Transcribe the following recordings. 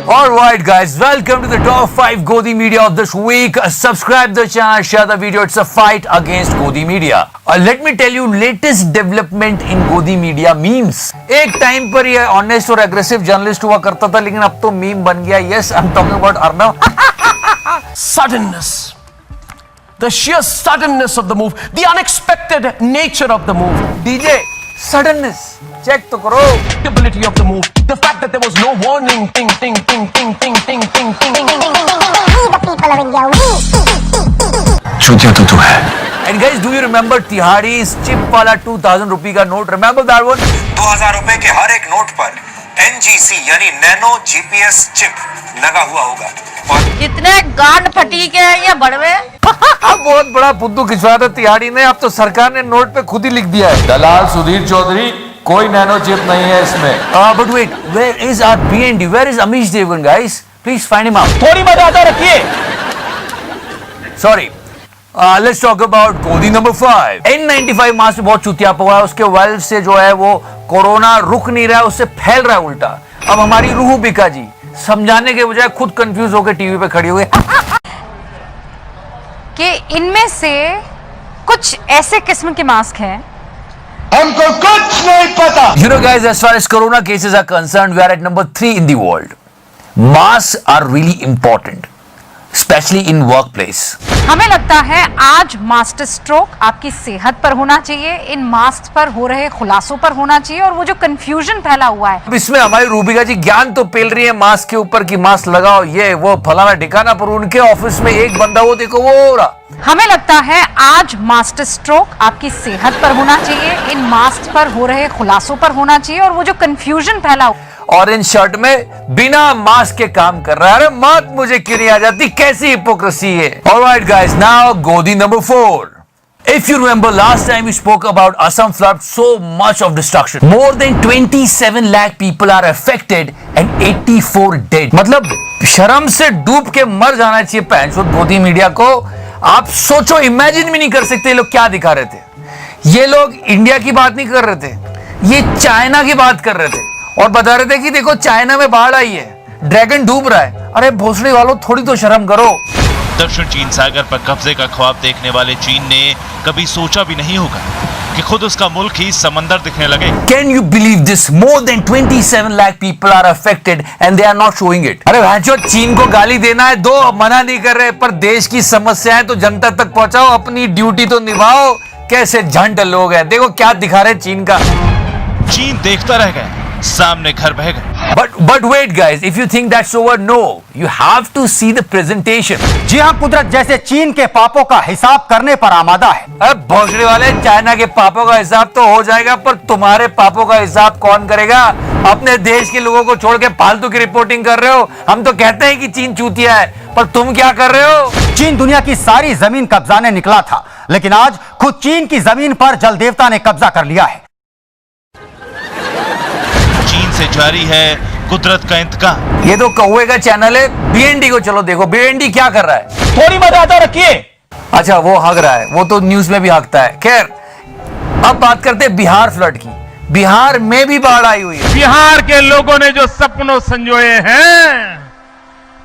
Alright guys, welcome to the top 5 Godi Media of this week. Subscribe the channel, share the video. It's a fight against Godi Media. Let me tell you latest development in Godi Media memes. एक time पर ये honest और aggressive journalist हुआ करता था, लेकिन अब तो मीम बन गया. Yes, I'm talking about Arnav. Suddenness. The sheer suddenness of the move, the unexpected nature of the move, DJ, suddenness. Check तो करो. the ability of the move, the fact that there was no warning, ting, ting, ting, ting, ting, ting, ting, ting, ting, ting. चूतिया तो तू है. And guys, do you remember Tihari's chip वाला 2000 रुपए का note? Remember that one? 2000 रुपए के हर एक नोट पर NGC यानी नैनो GPS चिप लगा हुआ होगा. और कितने गांड फटी के हैं ये बड़वे. बहुत बड़ा फुद्दू खिंचवाया था तिहाड़ी ने. अब तो सरकार ने नोट पे खुद ही लिख दिया है, दलाल सुधीर चौधरी, कोई नैनो चिप नहीं है इसमें. But wait, where is our BND? Where is Amish Devgan, guys? Please find him out. थोड़ी मर्यादा रखिए. Sorry. Let's talk about Godi number 5. N95 mask बहुत चुतियाप हुआ है. उसके वाल्व से जो है वो कोरोना रुक नहीं रहा है, उससे फैल रहा है उल्टा. अब हमारी रूह बिका जी समझाने के बजाय खुद कंफ्यूज होकर टीवी पे खड़ी हुई कि इनमें से कुछ ऐसे किस्म के मास्क हैं. हमको कुछ नहीं पता. You know guys, as far as corona cases are concerned, we are at number 3 in the world. Masks are really important, especially in workplace. हमें लगता है आज मास्टर स्ट्रोक आपकी सेहत पर होना चाहिए, इन मास्क पर हो रहे खुलासों पर होना चाहिए, और वो जो कंफ्यूजन फैला हुआ है. अब इसमें हमारी रूबिका जी ज्ञान तो पेल रही है मास्क के ऊपर कि मास्क लगाओ ये वो फलाना ठिकाना, पर उनके ऑफिस में एक बंदा वो देखो वो हो रहा. हमें लगता है आज मास्टर स्ट्रोक आपकी सेहत पर होना चाहिए, इन मास्क पर हो रहे खुलासों पर होना चाहिए, और वो जो कंफ्यूजन फैला हुआ ऑरेंज शर्ट में बिना मास्क के काम कर रहा है. अरे मौत मुझे क्यों नहीं आ जाती, कैसी हिपोक्रेसी है. Alright guys, now Godi number 4. If you remember last time we spoke about Assam flood, so much of destruction. More than 27 lakh people are affected and 84 dead. मतलब शर्म से डूब के मर जाना चाहिए पैंचोद गोदी मीडिया को. आप सोचो, इमेजिन भी नहीं कर सकते ये लोग क्या दिखा रहे थे. ये लोग इंडिया की बात नहीं कर रहे थे, ये चाइना की बात कर रहे थे और बता रहे थे कि देखो चाइना में बाढ़ आई है, ड्रैगन डूब रहा है. अरे भोसड़ी वालों, थोड़ी तो शर्म करो. दक्षिण चीन सागर पर कब्जे का ख्वाब देखने वाले चीन ने कभी सोचा भी नहीं होगा कि खुद उसका मुल्क ही समंदर दिखने लगे. Can you believe this? More than 27 lakh people are affected and they are not showing it. अरे भाइयों, चीन को गाली देना है दो, मना नहीं कर रहे, पर देश की समस्याएं तो जनता तक पहुंचाओ, अपनी ड्यूटी तो निभाओ. कैसे झंड लोग हैं, देखो क्या दिखा रहे चीन का. चीन देखता रह गया, सामने घर बह गए. But wait guys, if you think that's over, no, you have to see the presentation. जी हाँ, कुदरत जैसे चीन के पापों का हिसाब करने पर आमादा है. अरे भोसड़ी वाले, चाइना के पापों का हिसाब तो हो जाएगा, पर तुम्हारे पापों का हिसाब कौन करेगा? अपने देश के लोगों को छोड़ के फालतू की रिपोर्टिंग कर रहे हो. हम तो कहते हैं कि चीन चूतिया है, पर तुम क्या कर रहे हो? चीन दुनिया की सारी जमीन कब्जाने निकला था, लेकिन आज खुद चीन की जमीन पर जल देवता ने कब्जा कर लिया है. चीन से जारी है कुदरत का इंतकाम. ये तो कौवे का चैनल है. बीएनडी को चलो देखो, बीएनडी क्या कर रहा है. थोड़ी मर्यादा रखिए. अच्छा, वो हग रहा है, वो तो न्यूज में भी हगता है. खैर, अब बात करते हैं बिहार फ्लड की. बिहार में भी बाढ़ आई हुई है. बिहार के लोगों ने जो सपनों संजोए हैं,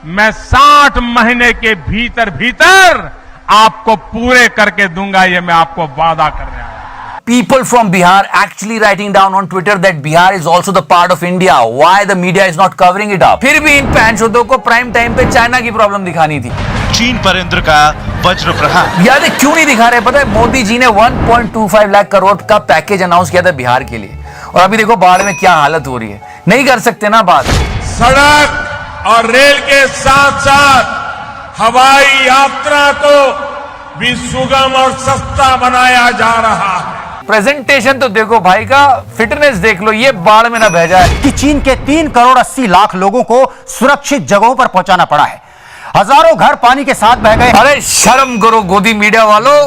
मैं 60 महीने के भीतर भीतर आपको पूरे करके दूंगा, ये मैं आपको वादा कर रहा हूं. People from Bihar actually writing down on Twitter that Bihar is also the part of India. Why the media is not covering it up? फिर भी इन पैंचोदों को प्राइम टाइम पे चाइना की प्रॉब्लम दिखानी थी. चीन पर इंद्र का वज्र प्रहार. याद है क्यों नहीं दिखा रहे? पता है, मोदी जी ने 1.25 लाख करोड़ का पैकेज अनाउंस किया था बिहार के लिए, और अभी देखो बाढ़ में क्या हालत हो रही है. नहीं कर सकते ना बात. सड़क और रेल के साथ साथ हवाई यात्रा को भी सुगम और सस्ता बनाया जा रहा है. प्रेजेंटेशन तो देखो भाई का, फिटनेस देख लो, ये बाढ़ में ना बह जाए. कि चीन के 3 करोड़ 80 लाख लोगों को सुरक्षित जगहों पर पहुंचाना पड़ा है. हजारों घर पानी के साथ बह गए. अरे शर्म करो गोदी मीडिया वालों.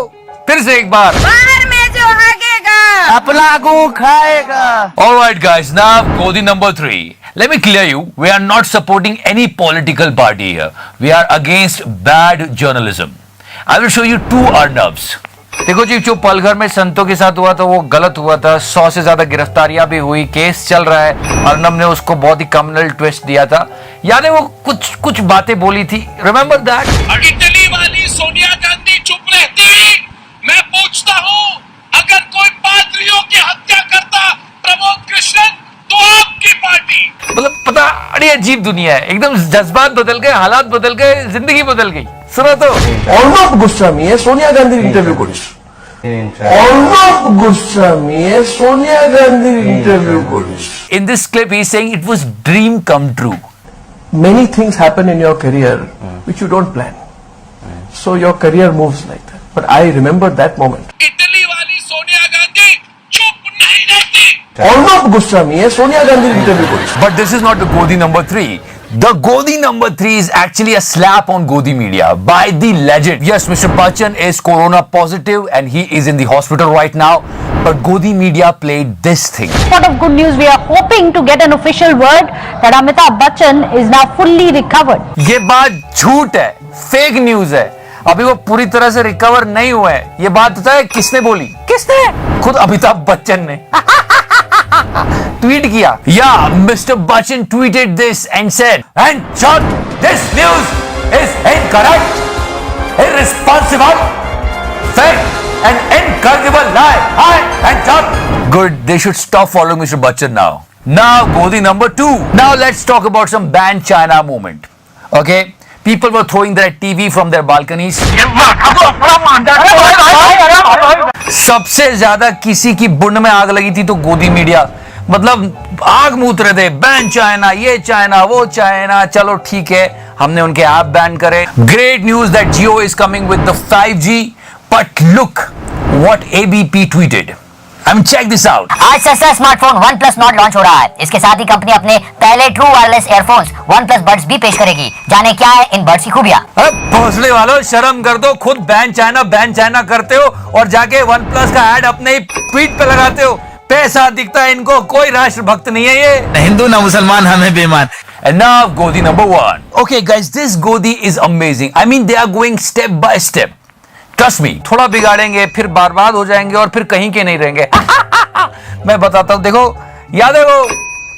फिर से एक बार, बाहर में जो आगेगा अपना गू खाएगा. Alright guys, now Godi number 3. Let me clear you, we are not supporting any political party here. We are against bad journalism. I will show you 2 Arnavs. देखो जी, जो पलघर में संतों के साथ हुआ था वो गलत हुआ था। 100 से ज्यादा गिरफ्तारियां भी हुई, केस चल रहा है। अर्नब ने उसको बहुत ही कम्युनल ट्विस्ट दिया था। याद है वो कुछ बातें बोली थी, रिमेम्बर दैट? इटली वाली सोनिया गांधी चुप रहती, मैं पूछता हूँ, अगर कोई पादरियों की हत्या करता प्रमोद कृष्णन तो आपकी पार्टी। मतलब पता, बड़ी अजीब दुनिया है, एकदम जज्बात बदल गए, हालात बदल गए, जिंदगी बदल गई। सुनो तो, अर्नब गोस्वामी सोनिया गांधी इंटरव्यू करिस, अर्नब गोस्वामी सोनिया गांधी इंटरव्यू करिस। in this clip he is saying it was dream come true. Many things happen in your career which you don't plan, so your career moves like that. But I remember that moment. Italy वाली सोनिया गांधी चुप नहीं रहती। Arnab Goswami Sonia Gandhi interview करिस। But this is not the Godi number 3. The Godi number 3 is actually a slap on Godi media by the legend. Yes, Mr. Bachchan is corona positive and he is in the hospital right now. But Godi media played this thing. Lot of good news. We are hoping to get an official word that Amitabh Bachchan is now fully recovered. ये बात झूठ है, fake news है। अभी वो पूरी तरह से रिकवर नहीं हुए हैं। ये बात पता है किसने बोली? किसने? खुद अमिताभ बच्चन ने ट्वीट किया। Yeah, Mr. Bachchan tweeted this and said, and Chuck, this news is incorrect, irresponsible, fake, and incredible lie. Hi, and Chuck. Good, they should stop following Mr. Bachchan now. Now, Godi number 2. Now let's talk about some ban China movement. Okay? People were throwing their TV from their balconies. सबसे ज्यादा किसी की बुंड में आग लगी थी तो गोदी मीडिया, मतलब आग मूत रहे थे, बैन चाइना, ये चाइना, वो चाइना। चलो ठीक है, हमने उनके ऐप बैन करे। Great news that Jio is coming with the 5G, but look what ABP tweeted. I mean, check this out. आज सस्ता स्मार्टफोन OnePlus Nord लॉन्च हो रहा है। इसके साथ ही कंपनी अपने पहले true wireless earphones OnePlus Buds भी पेश करेगी। जाने क्या है इन बड्स की खूबियां। भोसले वालों, शर्म कर दो, खुद बैन चाइना करते हो और जाके OnePlus का ऐड अपने ही ट्वीट पे लगाते हो। पैसा दिखता है इनको, कोई राष्ट्रभक्त नहीं है ये, न हिंदू न मुसलमान, हमें बेईमान। And now Godi number 1. Okay guys, this Godi is amazing. I mean, they are going step by step. Trust me, थोड़ा बिगाड़ेंगे फिर बर्बाद हो जाएंगे और फिर कहीं के नहीं रहेंगे। मैं बताता हूँ, देखो, याद है वो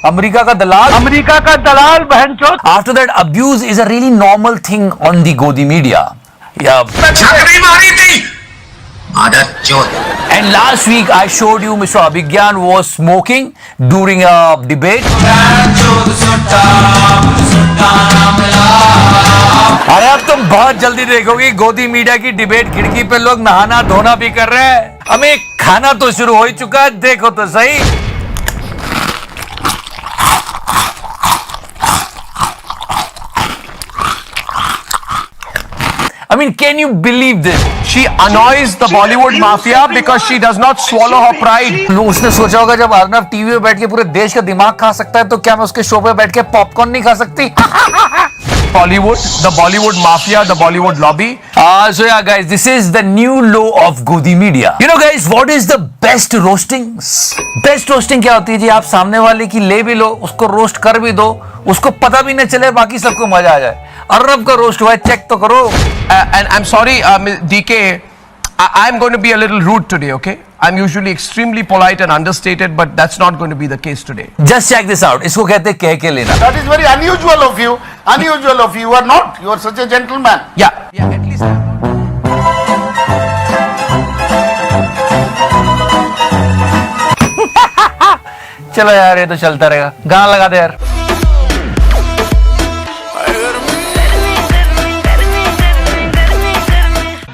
अमेरिका का दलाल बहनचोद। After that, abuse is a really normal thing on the Godi media. Yeah. छकरी मारी थी आदत चोद। And last week I showed you Mr. Abhigyan was smoking during a debate. अरे अब तुम बहुत जल्दी देखोगे गोदी मीडिया की डिबेट। खिड़की पे लोग नहाना धोना भी कर रहे हैं, हमें खाना तो शुरू हो ही चुका है, देखो तो सही। I mean, can you believe this? She annoys the Bollywood mafia because she does not swallow her pride. उसने सोचा होगा जब अर्नब टीवी पे बैठ के पूरे देश का दिमाग खा सकता है तो क्या मैं उसके शो पे बैठ के पॉपकॉर्न नहीं खा सकती? The Bollywood mafia, the Bollywood lobby. So yeah guys, this is the new low of Godi media. You know guys, what is the best roasting? Best roasting क्या होती है जी? आप सामने वाले की ले भी लो, उसको रोस्ट कर भी दो, उसको पता भी न चले, बाकी सबको मजा आ जाए। अर्नब का रोस्ट हुआ है, चेक तो करो। And I'm sorry, DK, I'm going to be a little rude today, okay? I'm usually extremely polite and understated, but that's not going to be the case today. Just check this out. इसको कहते हैं कह के लेना। That is very unusual of you. Unusual of you. You are not. You are such a gentleman. Yeah, at least. चलो यार, ये तो चलता रहेगा। गाना लगा दे यार।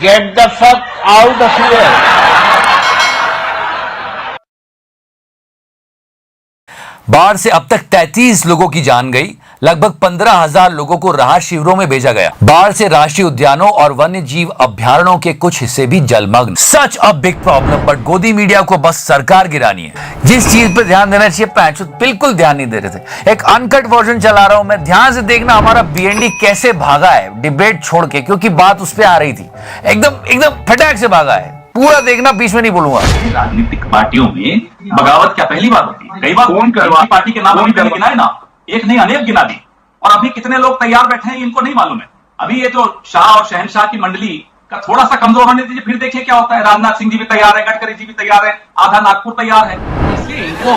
Get the fuck out of here. बाढ़ से अब तक 33 लोगों की जान गई, लगभग 15,000 लोगों को राहत शिविरों में भेजा गया। बाढ़ से राष्ट्रीय उद्यानों और वन्य जीव अभ्यारण्यों के कुछ हिस्से भी जलमग्न। सच अ बिग प्रॉब्लम, बट गोदी मीडिया को बस सरकार गिरानी है। जिस चीज पर ध्यान देना चाहिए पैंचो बिल्कुल ध्यान नहीं दे रहे थे। एक अनकट वर्जन चला रहा हूं मैं, ध्यान से देखना हमारा BND कैसे भागा है डिबेट छोड़ के, क्योंकि बात उस पर आ रही थी। एकदम फटाक से भागा है, पूरा देखना, बीच में नहीं बोलूंगा। राजनीतिक पार्टियों में बगावत क्या पहली बात होती है? कई बार कौन करवा पार्टी के नाम गिनाए ना, एक नहीं अनेक गिना दी, और अभी कितने लोग तैयार बैठे हैं इनको नहीं मालूम है। अभी ये जो शाह और शहनशाह की मंडली का थोड़ा सा कमजोर होने दीजिए, फिर देखिए क्या होता है। राजनाथ सिंह जी भी तैयार है, गडकरी जी भी तैयार है, आधा नागपुर तैयार है। इसलिए इनको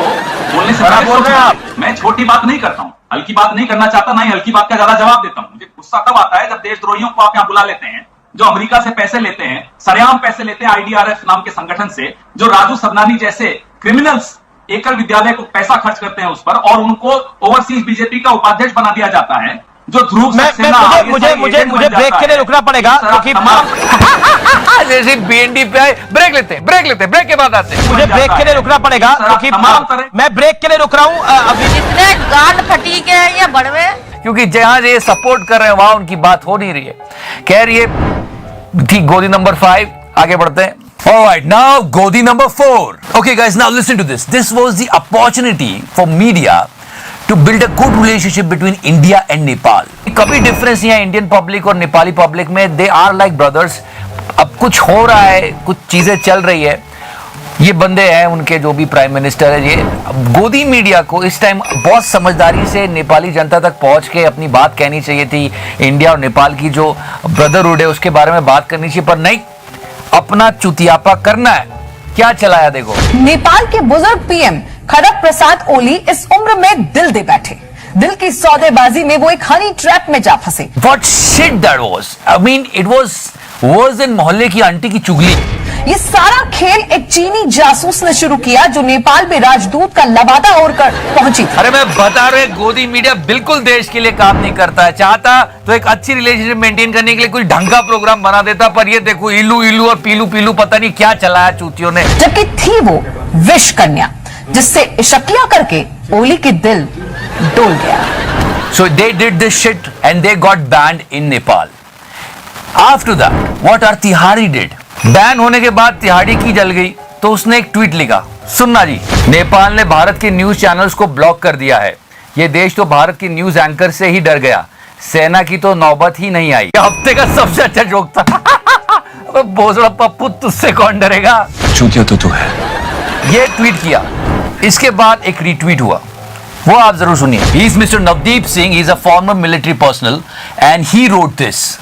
बोलने से पहले बोल रहे हैं आप। मैं छोटी बात नहीं करता हूं, हल्की बात नहीं करना चाहता, ना ही हल्की बात का ज्यादा जवाब देता हूं। मुझे गुस्सा तब आता है जब देशद्रोहियों को आप यहां बुला लेते हैं, जो अमेरिका से पैसे लेते हैं, सरेआम पैसे लेते हैं आईडीआरएफ नाम के संगठन से, जो राजू सबनानी जैसे क्रिमिनल्स एकल विद्यालय को पैसा खर्च करते हैं उस पर, और उनको ओवरसीज बीजेपी का उपाध्यक्ष बना दिया जाता है, जो ध्रुव सक्सेना मुझे ब्रेक के लिए रुकना पड़ेगा क्योंकि जैसे बीएनडी पे आए, ब्रेक लेते हैं, ब्रेक के बाद आते हैं। मुझे ब्रेक के लिए रुकना पड़ेगा क्योंकि मैं ब्रेक के लिए रुक रहा हूं अभी। इतने गांड फटीक है ये बड़वे। क्योंकि जहां ये सपोर्ट कर रहे हैं वहां उनकी बात हो नहीं रही है। कह रही है ठीक। गोदी नंबर 5, आगे बढ़ते हैं। Alright, now Godi number 4. Okay guys, now listen to this. This was the opportunity for media to build a good relationship between India and Nepal. कभी डिफरेंस नहीं है इंडियन पब्लिक और नेपाली पब्लिक में, दे आर लाइक ब्रदर्स। अब कुछ हो रहा है, कुछ चीजें चल रही है, ये बंदे हैं उनके जो भी प्राइम मिनिस्टर है, ये गोदी मीडिया को इस टाइम बहुत समझदारी से नेपाली जनता तक पहुंच के अपनी बात कहनी चाहिए थी। इंडिया और नेपाल की जो ब्रदरहुड है उसके बारे में बात करनी चाहिए, पर नहीं, अपना चुतियापा करना है। क्या चलाया देखो। नेपाल के बुजुर्ग पीएम खड़ग प्रसाद ओली इस उम्र में दिल दे बैठे। दिल की सौदेबाजी में वो एक हनी ट्रैप में जा फंसे। What shit that was? I mean, it was worse than मोहल्ले की आंटी की चुगली। ये सारा खेल एक चीनी जासूस ने शुरू किया जो नेपाल में राजदूत का लबादा ओढ़कर पहुंची थी। अरे मैं बता रहे, गोदी मीडिया बिल्कुल देश के लिए काम नहीं करता है। चाहता तो एक अच्छी रिलेशनशिप मेंटेन करने के लिए कोई ढंग का प्रोग्राम बना देता, पर ये देखो इल्लू इल्लू और पीलू पीलू पता नहीं क्या चलाया चूतियों ने। जबकि थी वो विश कन्या जिससे इशकिया करके ओली के दिल डोल गया। So they did this shit and they got banned in Nepal. After that, what Artihari did? Ban होने के बाद तिहाड़ी की जल गई तो उसने एक ट्वीट लिखा, सुनना जी, नेपाल ने भारत के न्यूज चैनल्स को ब्लॉक कर दिया है। ये देश तो भारत के न्यूज एंकर से ही डर गया, सेना की तो नौबत ही नहीं आई। हफ्ते का सबसे अच्छा जोक था। अबे भोसड़ा पप्पू, तुझसे कौन डरेगा, चूतिया तो तू है। ये ट्वीट किया, इसके बाद एक रीट्वीट हुआ, वो आप जरूर सुनिए। He is mister Navdeep Singh, he is a former military personnel and he wrote this.